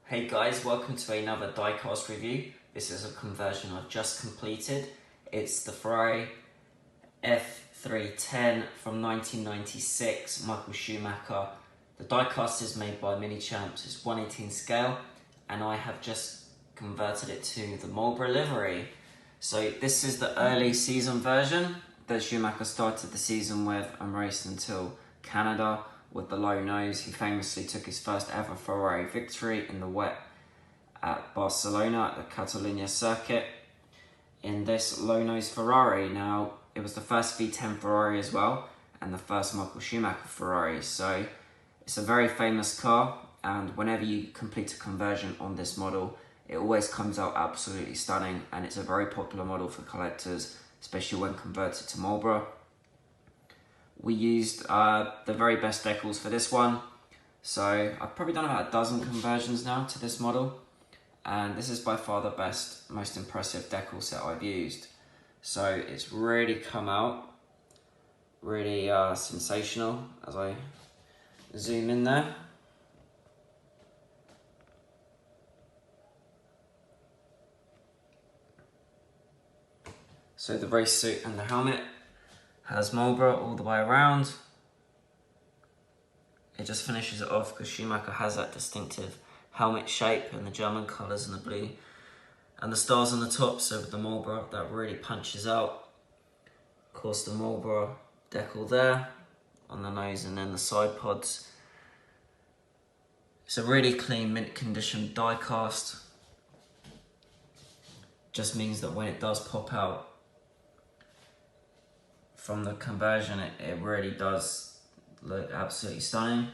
Hey guys, welcome to another Diecast review. This is a conversion I've just completed. It's the Ferrari F310 from 1996, Michael Schumacher. The diecast is made by Minichamps, it's 1/18 scale, and I have just converted it to the Marlboro livery. So this is the early season version that Schumacher started the season with and raced until Canada with the low nose. He famously took his first ever Ferrari victory in the wet at Barcelona at the Catalunya circuit in this low nose Ferrari. Now, it was the first V10 Ferrari as well, and the first Michael Schumacher Ferrari. So it's a very famous car, and whenever you complete a conversion on this model, it always comes out absolutely stunning, and it's a very popular model for collectors, especially when converted to Marlboro. We used the very best decals for this one. So I've probably done about a dozen conversions now to this model. And this is by far the best, most impressive decal set I've used. So it's really come out really sensational as I zoom in there. So the race suit and the helmet has Marlboro all the way around. It just finishes it off because Schumacher has that distinctive helmet shape and the German colours and the blue and the stars on the top, so with the Marlboro that really punches out. Of course, the Marlboro decal there on the nose and then the side pods. It's a really clean mint condition die cast. Just means that when it does pop out from the conversion, it really does look absolutely stunning.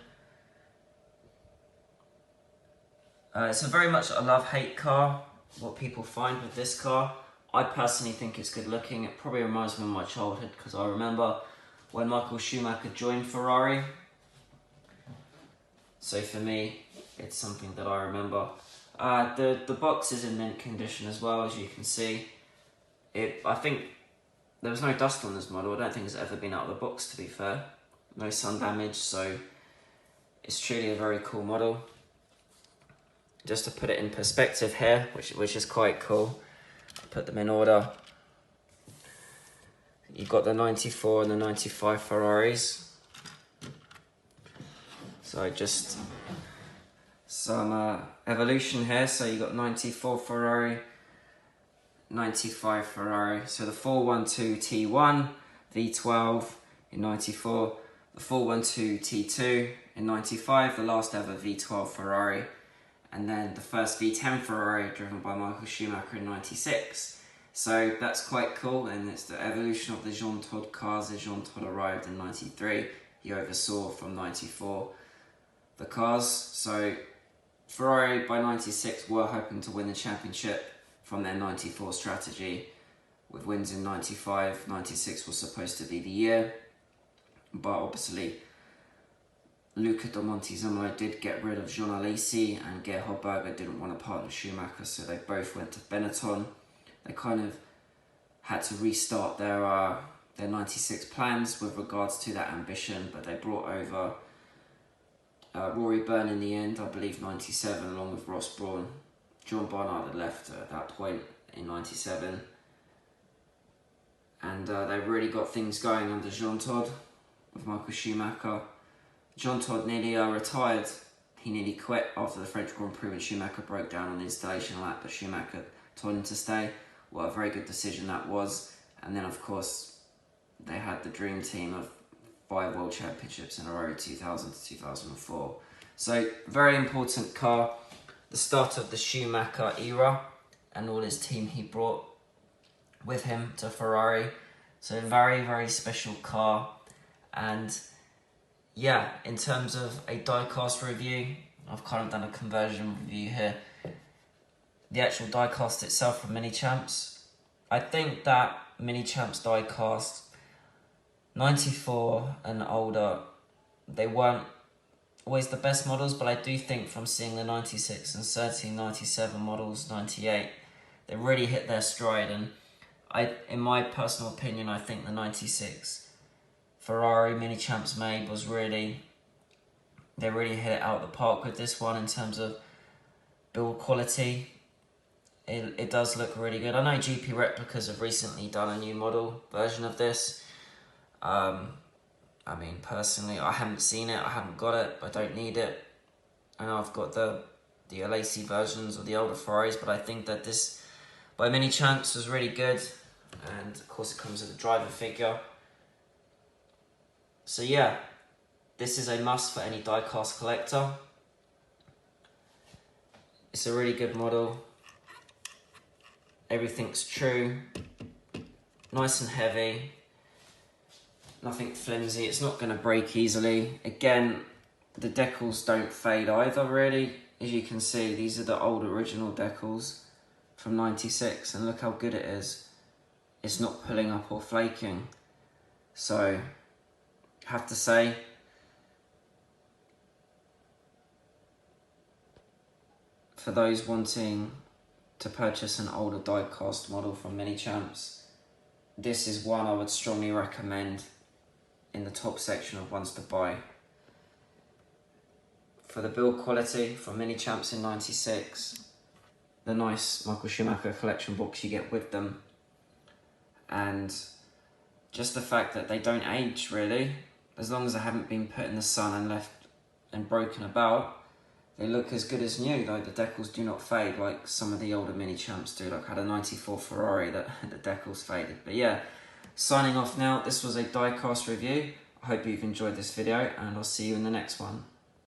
It's a very much a love-hate car, what people find with this car. I personally think it's good looking. It probably reminds me of my childhood because I remember when Michael Schumacher joined Ferrari. So for me, it's something that I remember. The box is in mint condition as well, as you can see. I think there was no dust on this model. I don't think it's ever been out of the box, to be fair. No sun damage, so it's truly a very cool model. Just to put it in perspective here, which is quite cool. Put them in order. You've got the 94 and the 95 Ferraris. So just some evolution here. So you've got 94 Ferrari, 95 Ferrari. So the 412 T1 V12 in 94, the 412 T2 in 95, the last ever V12 Ferrari, and then the first V10 Ferrari driven by Michael Schumacher in 96. So that's quite cool, and it's the evolution of the Jean Todt cars as Jean Todt arrived in 93. He oversaw from 94 the cars. So Ferrari by 96 were hoping to win the championship from their 94 strategy, with wins in 95. 96 was supposed to be the year, but obviously Luca de Montezemolo did get rid of Jean Alesi, and Gerhard Berger didn't want to partner Schumacher, so they both went to Benetton. They kind of had to restart their 96 plans with regards to that ambition, but they brought over Rory Byrne in the end, I believe 97, along with Ross Brawn. John Barnard had left at that point in 97. And they really got things going under Jean Todt with Michael Schumacher. Jean Todt nearly retired. He nearly quit after the French Grand Prix when Schumacher broke down on the installation lap, but Schumacher told him to stay. What a very good decision that was. And then, of course, they had the dream team of 5 world championships in a row, 2000 to 2004. So, very important car. The start of the Schumacher era and all his team he brought with him to Ferrari. So, very, very special car. And yeah, in terms of a diecast review, I've kind of done a conversion review here. The actual diecast itself from Minichamps, I think that Minichamps diecast 94 and older, they weren't always the best models, but I do think from seeing the 96 and certainly 97 models, 98, they really hit their stride. And in my personal opinion, I think the 96 Ferrari Minichamps made was really, they really hit it out of the park with this one in terms of Build quality, it does look really good. I know GP Replicas have recently done a new model version of this. I mean, personally, I haven't seen it, I haven't got it, I don't need it. I know I've got the LAC versions of the older Ferraris, but I think that this by Minichamps was really good. And of course it comes with a driver figure. So yeah, this is a must for any diecast collector. It's a really good model. Everything's true. Nice and heavy. Nothing flimsy. It's not going to break easily. Again, the decals don't fade either, really. As you can see, these are the old original decals from '96, and look how good it is. It's not pulling up or flaking. So, I have to say, for those wanting to purchase an older diecast model from Minichamps, this is one I would strongly recommend in the top section of ones to buy. For the build quality from Minichamps in '96, the nice Michael Schumacher collection box you get with them, and just the fact that they don't age really, as long as they haven't been put in the sun and left and broken about, they look as good as new. Like, the decals do not fade like some of the older Minichamps do. Like, I had a '94 Ferrari that the decals faded. But yeah, signing off now. This was a diecast review. I hope you've enjoyed this video, and I'll see you in the next one.